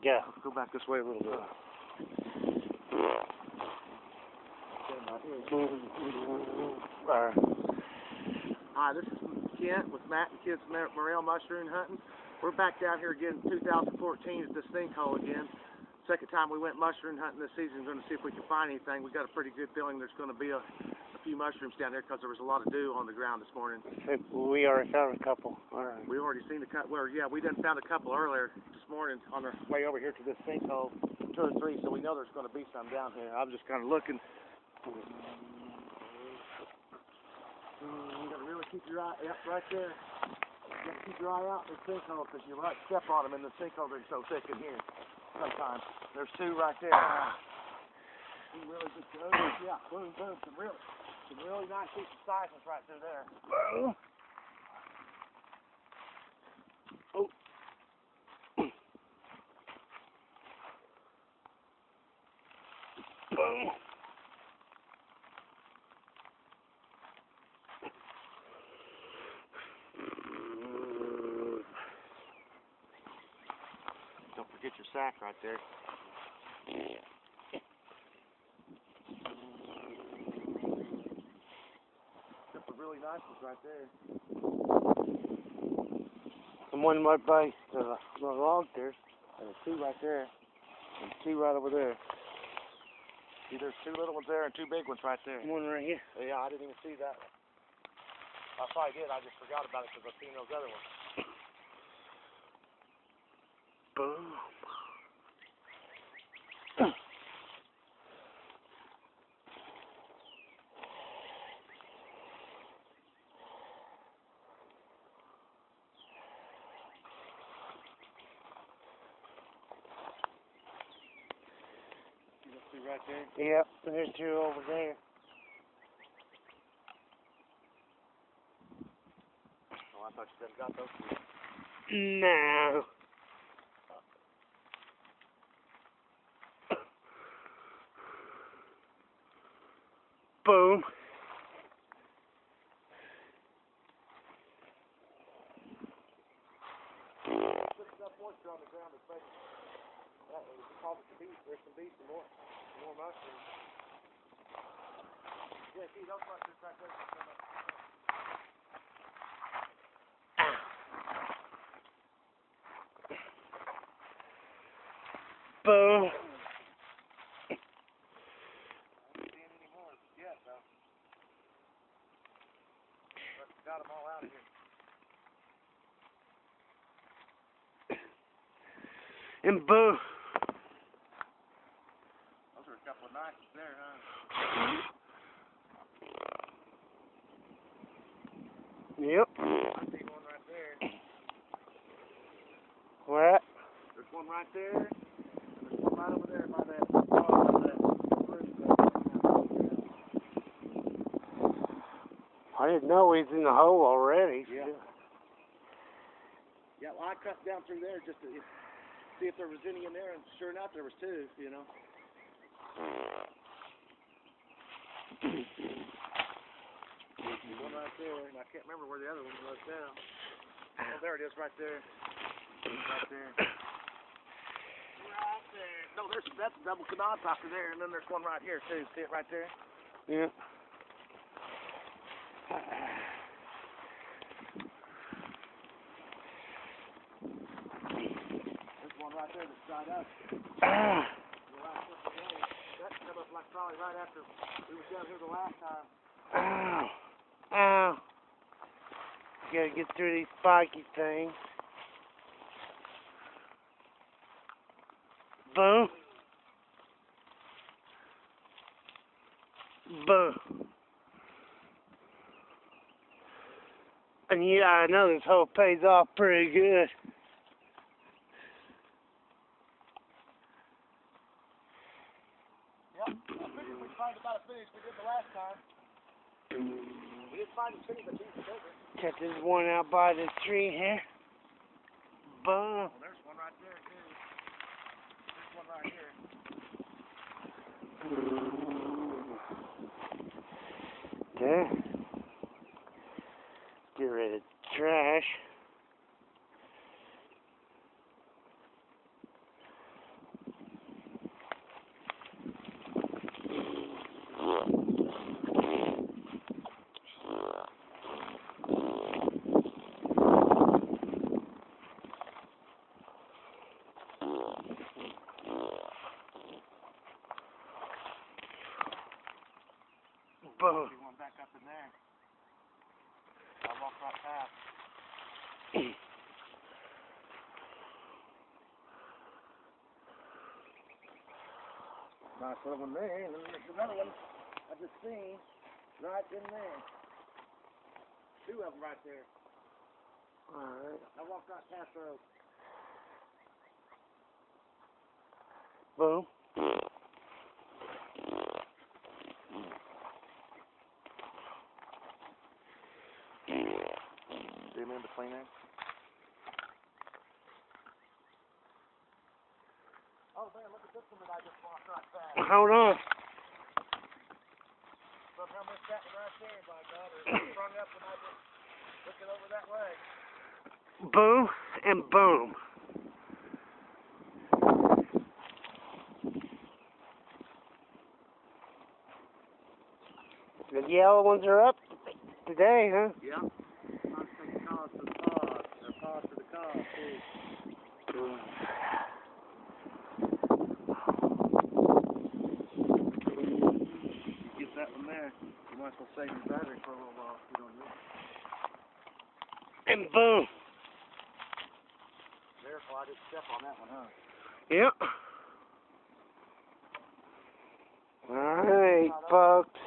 Yeah. Let's go back this way a little bit. Hi, this is Kent with Matt and Kids Morel Mushroom Hunting. We're back down here again in 2014 at this sinkhole again. Second time we went mushroom hunting this season. Going to see if we can find anything. We got a pretty good feeling there's going to be a few mushrooms down there because there was a lot of dew on the ground this morning. We already found a couple. Alright. We already seen a couple. Well, yeah, we done found a couple earlier this morning on our way over here to this sinkhole, 2 or 3. So we know there's going to be some down here. I'm just kind of looking. You got to really keep your eye. Yep, right there. You got to keep your eye out in the sinkhole because you might step on them in the sinkhole. They're so thick in here. Sometimes there's 2 right there. Some really good goes. Yeah, boom, boom. Some really nice decent sizes right through there. Oh. Oh. Don't forget your sack right there. Some really nice ones right there. And one right by the log there. There's 2 right there. And 2 right over there. See, there's 2 little ones there and 2 big ones right there. One right here. Yeah, I didn't even see that one. I probably did. I just forgot about it because I've seen those other ones. Boom. See those 2 right there? Yep, there's 2 over there. Oh, I thought you said got those 2. No. Boom. Put enough moisture on the ground to make that way. Because there's some bees, some more mushrooms. Yeah, see those mushrooms right there. Boom. Got them all out of here. And boom. Those are a couple of nice ones there, huh? Yep. I see one right there. Where at? There's one right there. And there's one right over there by that. I didn't know he was in the hole already. Yeah. Yeah, well, I cut down through there just to see if there was any in there, and sure enough, there was 2, you know. One right there, and I can't remember where the other one was now. Oh, there it is, right there. Right there. Right there. No, that's a double canard popper there, and then there's one right here, too. See it right there? Yeah. There's one right there that's dried up. That came up like probably right after we was down here the last time. Ow. Ow. Gotta get through these spiky things. Boom. Boom. And yeah, I know this hole pays off pretty good. Yep, I figured we'd find about as many as we did the last time. We didn't find as many, but these are bigger. Check this one out by the tree here. Boom. Oh, there's one right there, too. There's one right here. There. Get rid of trash. Boom. One back up in there. I'll walk right past. Nice little one there, and then there's another one I just seen right in there. Two of them right there. Alright. I walked right past the road. Boom. See him in between there? Oh man, look at this one that I just walked right past. Hold on. Somehow missed that one right there, by God, or sprung up when I just looking over that way. Boom and boom. The yellow ones are up today, huh? Yeah. I'll take the cause for the cause, or cause for the cause, too. Get that one there. You might as well save your battery for a little while if you don't use it. And boom. Careful, I just step on that one, huh? Yep. Alright, folks.